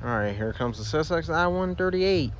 Alright, here comes the CSX I138.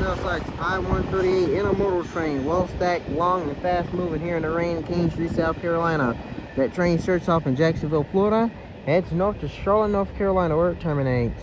CSX I138 Intermodal train, well stacked, long, and fast moving here in the rain in Kingstree, South Carolina. That train starts off in Jacksonville, Florida, heads north to Charlotte, North Carolina, where it terminates.